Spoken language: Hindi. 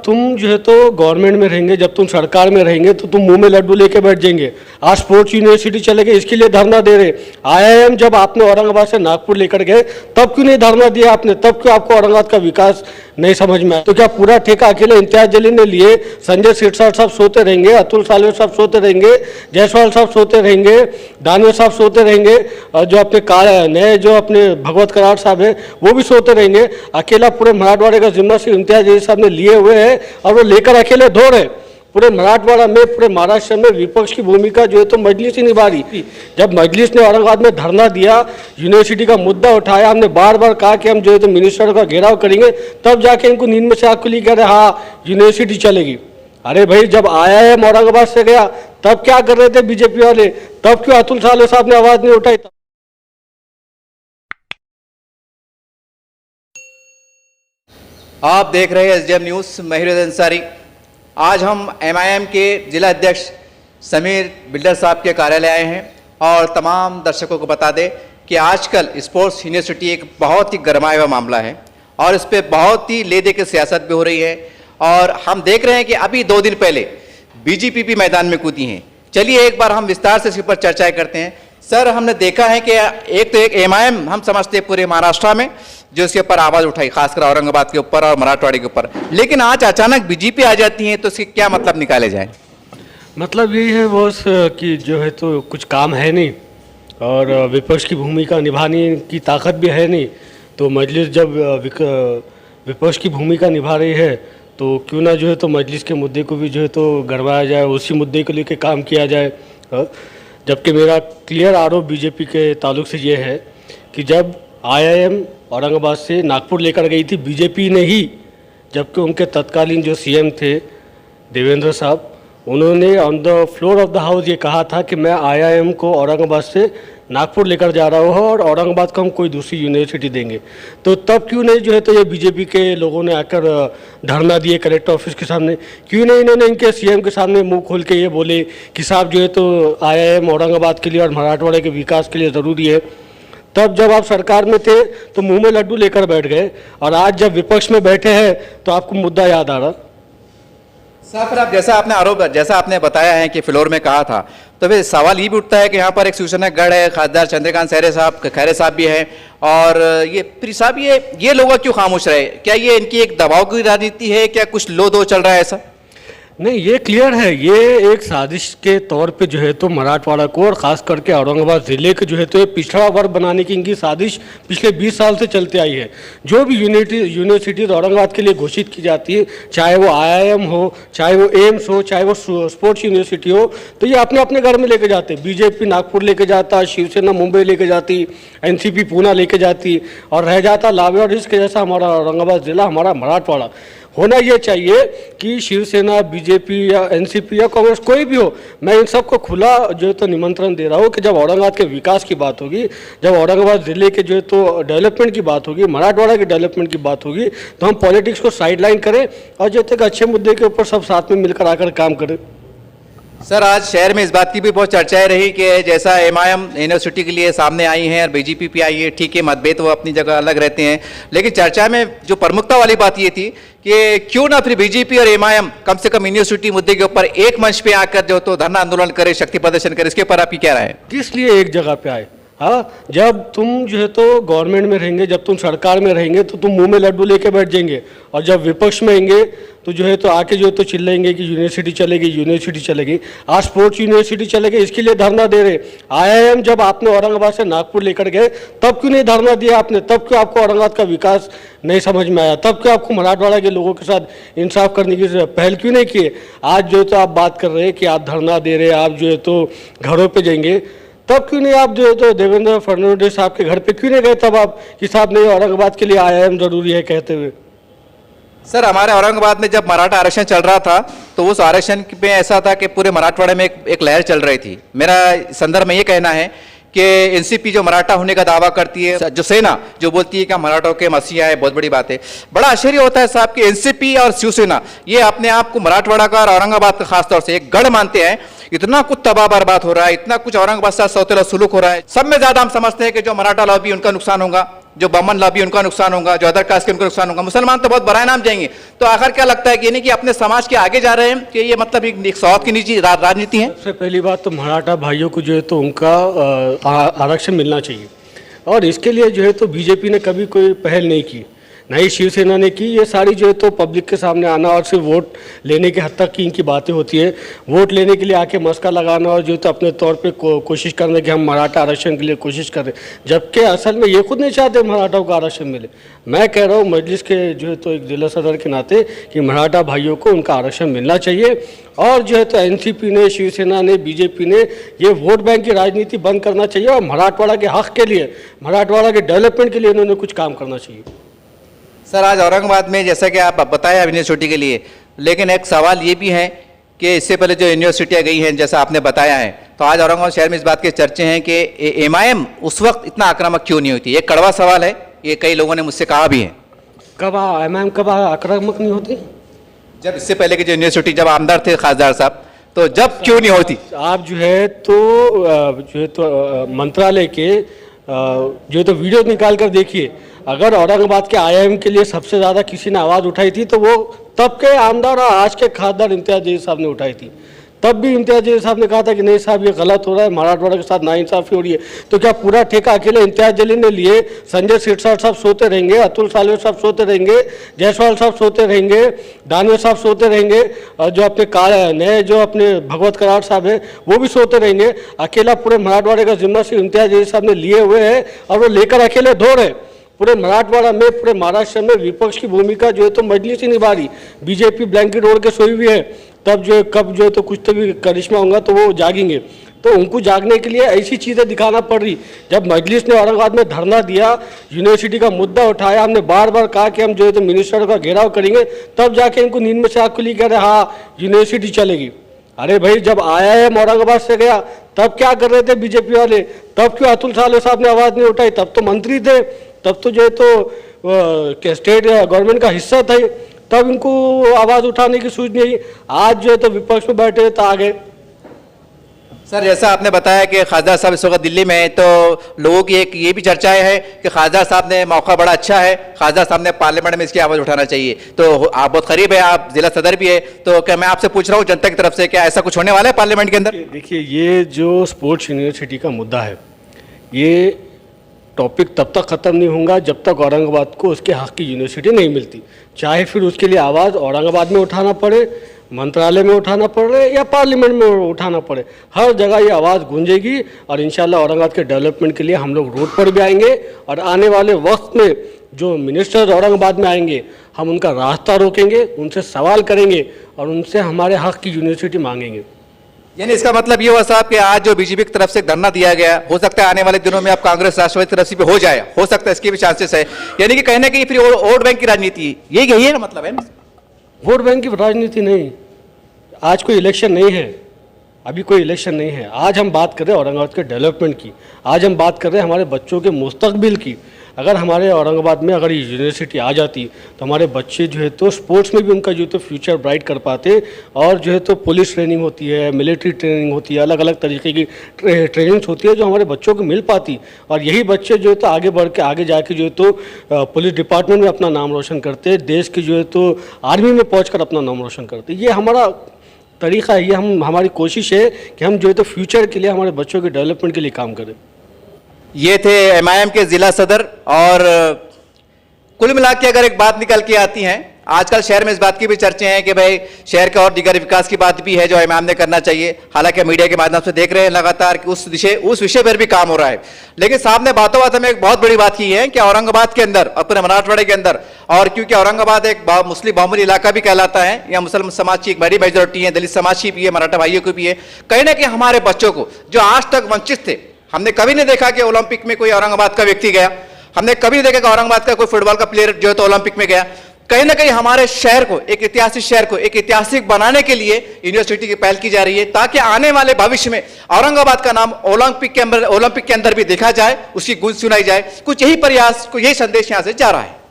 तुम जो है तो गवर्नमेंट में रहेंगे, जब तुम सरकार में रहेंगे तो तुम मुंह में लड्डू लेके बैठ जाएंगे। आज स्पोर्ट्स यूनिवर्सिटी चले गए, इसके लिए धरना दे रहे। आईआईएम जब आपने औरंगाबाद से नागपुर लेकर गए तब क्यों नहीं धरना दिया आपने? तब क्यों आपको औरंगाबाद का विकास नहीं समझ में आया? तो क्या पूरा ठेका अकेले इम्तियाज जलील ने लिए? संजय सिरसाट साहब सोते रहेंगे, अतुल साले साहब सोते रहेंगे, जायसवाल साहब सोते रहेंगे, दानवे साहब सोते रहेंगे, और जो अपने नए जो अपने भगवत करार साहब है वो भी सोते रहेंगे। अकेला पूरे मराठवाड़े का जिम्मा से इम्तियाज जलील साहब ने लिए हुए हैं और वो लेकर अकेले दौड़ रहे। पूरे मराठवाड़ा में, पूरे महाराष्ट्र में विपक्ष की भूमिका जो है तो मजलिस ही निभा रही। जब मजलिस ने औरंगाबाद में धरना दिया, यूनिवर्सिटी का मुद्दा उठाया, हमने बार बार कहा कि हम जो है तो मिनिस्टर का घेराव करेंगे, तब जाके इनको नींद में से आँख खुली, कह रहे हाँ यूनिवर्सिटी चलेगी। अरे भाई, जब आईआईएम औरंगाबाद से गया तब क्या कर रहे थे बीजेपी वाले? तब क्यों अतुल साले साहब ने आवाज नहीं उठाई? आप देख रहे हैं एसडीएम न्यूज़, मैं हिरेंद्र अंसारी। आज हम एमआईएम के जिला अध्यक्ष समीर बिल्डर साहब के कार्यालय आए हैं और तमाम दर्शकों को बता दें कि आजकल स्पोर्ट्स यूनिवर्सिटी एक बहुत ही गरमाया हुआ मामला है और इस पर बहुत ही ले दे के सियासत भी हो रही है। और हम देख रहे हैं कि अभी 2 दिन पहले बीजेपी भी मैदान में कूदी हैं। चलिए एक बार हम विस्तार से इसके ऊपर चर्चाएँ करते हैं। सर, हमने देखा है कि एक एमआईएम हम समझते हैं पूरे महाराष्ट्र में जो इसके ऊपर आवाज़ उठाई, खासकर औरंगाबाद के ऊपर और मराठवाड़े के ऊपर, लेकिन आज अचानक बीजेपी आ जाती है तो इसके क्या मतलब निकाले जाए? मतलब यही है बॉस कि जो है तो कुछ काम है नहीं और विपक्ष की भूमिका निभाने की ताकत भी है नहीं। तो मजलिस जब विपक्ष की भूमिका निभा रही है तो क्यों ना जो है तो मजलिस के मुद्दे को भी जो है तो गड़वाया जाए, उसी मुद्दे को लेकर काम किया जाए। जबकि मेरा क्लियर आरोप बीजेपी के ताल्लुक से ये है कि जब आईआईएम औरंगाबाद से नागपुर लेकर गई थी बीजेपी ने ही, जबकि उनके तत्कालीन जो सीएम थे देवेंद्र साहब, उन्होंने on the floor of the house ये कहा था कि मैं आईआईएम को औरंगाबाद से नागपुर लेकर जा रहा हूँ और औरंगाबाद को हम कोई दूसरी यूनिवर्सिटी देंगे। तो तब क्यों नहीं जो है तो ये बीजेपी के लोगों ने आकर धरना दिए कलेक्टर ऑफिस के सामने? क्यों नहीं इन्होंने इनके सीएम के सामने मुंह खोल के ये बोले कि साहब जो है तो आईआईएम औरंगाबाद के लिए और मराठवाड़े के विकास के लिए ज़रूरी है? तब जब आप सरकार में थे तो मुंह में लड्डू लेकर बैठ गए और आज जब विपक्ष में बैठे हैं तो आपको मुद्दा याद आ रहा। साहब, फिर आप जैसा आपने बताया है कि फ्लोर में कहा था, तो फिर सवाल ये भी उठता है कि यहाँ पर एक शिवसेना गढ़ है, खासदार चंद्रकांत खैरे साहब भी हैं और ये प्री साहब, ये लोग क्यों खामोश रहे? क्या ये इनकी एक दबाव की राजनीति है? क्या कुछ लो दो चल रहा है ऐसा? नहीं, ये क्लियर है, ये एक साजिश के तौर पे जो है तो मराठवाड़ा को और ख़ास करके औरंगाबाद ज़िले के जो है तो ये पिछड़ा वर्ग बनाने की इनकी साजिश पिछले 20 साल से चलती आई है। जो भी यूनिवर्सिटीज़ औरंगाबाद के लिए घोषित की जाती है, चाहे वो आईआईएम हो, चाहे वो एम्स हो, चाहे वो स्पोर्ट्स यूनिवर्सिटी हो, तो ये अपने अपने घर में लेके जाते। बीजेपी नागपुर लेके जाता, शिवसेना मुंबई लेके जाती, एनसीपी पूना लेके जाती और रह जाता लावे और इसके जैसा हमारा औरंगाबाद ज़िला, हमारा मराठवाड़ा। होना ये चाहिए कि शिवसेना, बीजेपी या एनसीपी या कांग्रेस कोई भी हो, मैं इन सबको खुला जो है तो निमंत्रण दे रहा हूँ कि जब औरंगाबाद के विकास की बात होगी, जब औरंगाबाद ज़िले के जो है तो डेवलपमेंट की बात होगी, मराठवाड़ा के डेवलपमेंट की बात होगी, तो हम पॉलिटिक्स को साइडलाइन करें और जो तक अच्छे मुद्दे के ऊपर सब साथ में मिलकर आकर काम करें। सर, आज शहर में इस बात की भी बहुत चर्चाएं रही कि जैसा एमआईएम यूनिवर्सिटी के लिए सामने आई हैं और बीजेपी भी आई है, ठीक है, मतभेद वो अपनी जगह अलग रहते हैं, लेकिन चर्चा में जो प्रमुखता वाली बात ये थी कि क्यों ना फिर बीजेपी और एमआईएम कम से कम यूनिवर्सिटी मुद्दे के ऊपर एक मंच पे आकर जो तो धरना आंदोलन करे, शक्ति प्रदर्शन करे। इसके ऊपर आपकी क्या राय है? किस लिए एक जगह पे आए? हाँ, जब तुम जो है तो गवर्नमेंट में रहेंगे, जब तुम सरकार में रहेंगे तो तुम मुंह में लड्डू लेके बैठ जाएंगे और जब विपक्ष में आएंगे तो जो है तो आके जो है तो चिल्लाएंगे कि यूनिवर्सिटी चलेगी, यूनिवर्सिटी चलेगी। आज स्पोर्ट्स यूनिवर्सिटी चलेगी, इसके लिए धरना दे रहे। आईआईएम जब आपने औरंगाबाद से नागपुर लेकर गए तब क्यों नहीं धरना दिया आपने? तब क्यों आपको औरंगाबाद का विकास नहीं समझ में आया? तब क्यों आपको मराठवाड़ा के लोगों के साथ इंसाफ करने की पहल क्यों नहीं किए? आज जो है तो आप बात कर रहे हैं कि आप धरना दे रहे, आप जो है तो घरों पर जाएंगे, तब क्यों नहीं आप जो है तो देवेंद्र फडणवीस साहब के घर पे क्यों नहीं गए तब आप कि साहब नहीं औरंगाबाद के लिए आईआईएम जरूरी है कहते हुए? सर, हमारे औरंगाबाद में जब मराठा आरक्षण चल रहा था तो उस आरक्षण में ऐसा था कि पूरे मराठवाड़े में एक लहर चल रही थी। मेरा संदर्भ में ये कहना है कि एनसीपी जो मराठा होने का दावा करती है, जो सेना जो बोलती है कि मराठों के मसीहा है, बहुत बड़ी बात है। बड़ा आश्चर्य होता है साहब कि एनसीपी और शिवसेना ये अपने आप को मराठवाड़ा का और औरंगाबाद का खासतौर से एक गढ़ मानते हैं। इतना कुछ तबाह बर्बाद हो रहा है, इतना कुछ औरंगाबाद से सौतेला सुलूक हो रहा है। सब में ज्यादा हम समझते हैं कि जो मराठा लॉबी उनका नुकसान होगा, जो बमन लॉबी उनका नुकसान होगा, जो अदर कास्ट के उनका नुकसान होगा, मुसलमान तो बहुत बराए नाम जाएंगे। तो आखिर क्या लगता है कि नहीं कि अपने समाज के आगे जा रहे हैं कि ये मतलब एक स्वार्थ की निजी राजनीति है? सबसे पहली बात तो मराठा भाइयों को जो है तो उनका आरक्षण मिलना चाहिए, और इसके लिए जो है तो बीजेपी ने कभी कोई पहल नहीं की, ना ही शिवसेना ने की। ये सारी जो है तो पब्लिक के सामने आना और सिर्फ वोट लेने के हद तक की इनकी बातें होती है। वोट लेने के लिए आके मस्का लगाना और जो है तो अपने तौर पे कोशिश करना कि हम मराठा आरक्षण के लिए कोशिश कर रहे हैं, जबकि असल में ये खुद नहीं चाहते मराठाओं को आरक्षण मिले। मैं कह रहा हूँ मजलिस के जो है तो एक जिला सदर के नाते कि मराठा भाइयों को उनका आरक्षण मिलना चाहिए, और जो है तो एनसीपी ने, शिवसेना ने, बीजेपी ने ये वोट बैंक की राजनीति बंद करना चाहिए, और मराठवाड़ा के हक के लिए, मराठवाड़ा के डेवलपमेंट के लिए इन्होंने कुछ काम करना चाहिए। सर, आज औरंगाबाद में जैसा कि आप बताया यूनिवर्सिटी के लिए, लेकिन एक सवाल ये भी है कि इससे पहले जो यूनिवर्सिटियाँ गई हैं जैसा आपने बताया है, तो आज औरंगाबाद शहर में इस बात के चर्चे हैं कि एमआईएम उस वक्त इतना आक्रामक क्यों नहीं होती। ये कड़वा सवाल है, ये कई लोगों ने मुझसे कहा भी है। कब एमआईएम कब आक्रामक नहीं होती? जब इससे पहले की जो यूनिवर्सिटी जब आमदार थे खासदार साहब, तो जब क्यों नहीं होती? आप जो है तो मंत्रालय के जो है तो वीडियो निकाल कर देखिए। अगर औरंगाबाद के आईआईएम के लिए सबसे ज़्यादा किसी ने आवाज़ उठाई थी तो वो तब के आमदार और आज के खासदार इम्तियाज़ जलील साहब ने उठाई थी। तब भी इम्तियाज़ जलील साहब ने कहा था कि नहीं साहब ये गलत हो रहा है, मराठवाड़ा के साथ नाइंसाफ़ी हो रही है। तो क्या पूरा ठेका अकेले इम्तियाज़ जलील ने लिए? संजय सिरसाट साहब सोते रहेंगे, अतुल सालवे साहब सोते रहेंगे, जायसवाल साहब सोते रहेंगे, दानवे साहब सोते रहेंगे, और जो अपने नए जो अपने भगवत कराड़ साहब है वो भी सोते रहेंगे। अकेला पूरे मराठवाड़े का जिम्मा से इम्तियाज़ जलील साहब ने लिए हुए हैं, और वो लेकर अकेले दो रहे। पूरे मराठवाड़ा में, पूरे महाराष्ट्र में विपक्ष की भूमिका जो है तो मजलिस ही निभा रही। बीजेपी ब्लैंकेट ओढ़ के सोई हुई है, तब जो है कब जो है तो कुछ तो भी करिश्मा होगा तो वो जागेंगे। तो उनको जागने के लिए ऐसी चीज़ें दिखाना पड़ रही। जब मजलिस ने औरंगाबाद में धरना दिया, यूनिवर्सिटी का मुद्दा उठाया, हमने बार बार कहा कि हम जो है तो मिनिस्टर का घेराव करेंगे, तब जाके इनको नींद में से आँख खुली कह रहे हाँ यूनिवर्सिटी चलेगी। अरे भाई, जब आईआईएम औरंगाबाद से गया तब क्या कर रहे थे बीजेपी वाले? तब क्यों अतुल साले साहब ने आवाज़ नहीं उठाई? तब तो मंत्री थे, तब तो जो है तो स्टेट गवर्नमेंट का हिस्सा था, तब इनको आवाज़ उठाने की सूझ नहीं। आज जो है तो विपक्ष में बैठे तो आगे। सर, जैसा आपने बताया कि खासदार साहब इस वक्त दिल्ली में है, तो लोगों की एक ये भी चर्चाएं है कि खासदार साहब ने मौका बड़ा अच्छा है, खासदार साहब ने पार्लियामेंट में इसकी आवाज़ उठाना चाहिए। तो आप बहुत करीब है, आप जिला सदर भी है, तो क्या मैं आपसे पूछ रहा हूँ जनता की तरफ से, क्या ऐसा कुछ होने वाला है पार्लियामेंट के अंदर? देखिए, ये जो स्पोर्ट्स यूनिवर्सिटी का मुद्दा है, ये टॉपिक तब तक ख़त्म नहीं होगा जब तक औरंगाबाद को उसके हक़ की यूनिवर्सिटी नहीं मिलती। चाहे फिर उसके लिए आवाज़ औरंगाबाद में उठाना पड़े, मंत्रालय में उठाना पड़े, या पार्लियामेंट में उठाना पड़े, हर जगह ये आवाज़ गूंजेगी। और इंशाल्लाह औरंगाबाद के डेवलपमेंट के लिए हम लोग रोड पर भी आएंगे, और आने वाले वक्त में जो मिनिस्टर्स औरंगाबाद में आएंगे, हम उनका रास्ता रोकेंगे, उनसे सवाल करेंगे, और उनसे हमारे हक़ की यूनिवर्सिटी मांगेंगे। यानी इसका मतलब ये हुआ साहब कि आज जो बीजेपी की तरफ से धरना दिया गया, हो सकता है आने वाले दिनों में अब कांग्रेस राष्ट्रवादी तरफ से भी हो जाए, हो सकता है इसके भी चांसेस है। यानी कि कहीं ना कहीं फिर वोट बैंक की राजनीति, यही है ना, मतलब है ना? वोट बैंक की राजनीति नहीं। आज कोई इलेक्शन नहीं है, अभी कोई इलेक्शन नहीं है। आज हम बात कर रहे हैं औरंगाबाद के डेवलपमेंट की, आज हम बात कर रहे हैं हमारे बच्चों के मुस्तकबिल की। अगर हमारे औरंगाबाद में अगर ये यूनिवर्सिटी आ जाती तो हमारे बच्चे जो है तो स्पोर्ट्स में भी उनका जो है तो फ्यूचर ब्राइट कर पाते, और जो है तो पुलिस ट्रेनिंग होती है, मिलिट्री ट्रेनिंग होती है, अलग अलग तरीके की ट्रेनिंग्स होती है जो हमारे बच्चों को मिल पाती, और यही बच्चे जो है तो आगे बढ़ के आगे जाके जो है तो पुलिस डिपार्टमेंट में अपना नाम रोशन करते, देश की जो है तो आर्मी में पहुँच कर अपना नाम रोशन करते। ये हमारा तरीका है, ये हमारी कोशिश है कि हम जो है तो फ्यूचर के लिए, हमारे बच्चों के डेवलपमेंट के लिए काम करें। ये थे एमआईएम के जिला सदर। और कुल मिला के अगर एक बात निकल के आती है, आजकल शहर में इस बात की भी चर्चे हैं कि भाई शहर के और दीगर विकास की बात भी है जो एमआईएम ने करना चाहिए। हालांकि मीडिया के माध्यम से देख रहे हैं लगातार कि उस विषय पर भी काम हो रहा है, लेकिन साहब ने बातों बातों में एक बहुत बड़ी बात की है कि औरंगाबाद के अंदर, अपने मराठवाड़े के अंदर, और क्योंकि औरंगाबाद एक मुस्लिम बहुमूल्य इलाका भी कहलाता है, या मुसलमान समाज की एक बड़ी मेजोरिटी है, दलित समाज की भी है, मराठा भाइयों की भी है, कहीं ना कहीं हमारे बच्चों को जो आज तक वंचित थे, हमने कभी नहीं देखा कि ओलंपिक में कोई औरंगाबाद का व्यक्ति गया, हमने कभी नहीं देखा कि औरंगाबाद का कोई फुटबॉल का प्लेयर जो है तो ओलंपिक में गया। कहीं ना कहीं हमारे शहर को, एक ऐतिहासिक शहर को एक ऐतिहासिक बनाने के लिए यूनिवर्सिटी की पहल की जा रही है, ताकि आने वाले भविष्य में औरंगाबाद का नाम ओलंपिक के अंदर भी देखा जाए, उसकी गूंज सुनाई जाए। कुछ यही प्रयास, कुछ यही संदेश यहां से जा रहा है।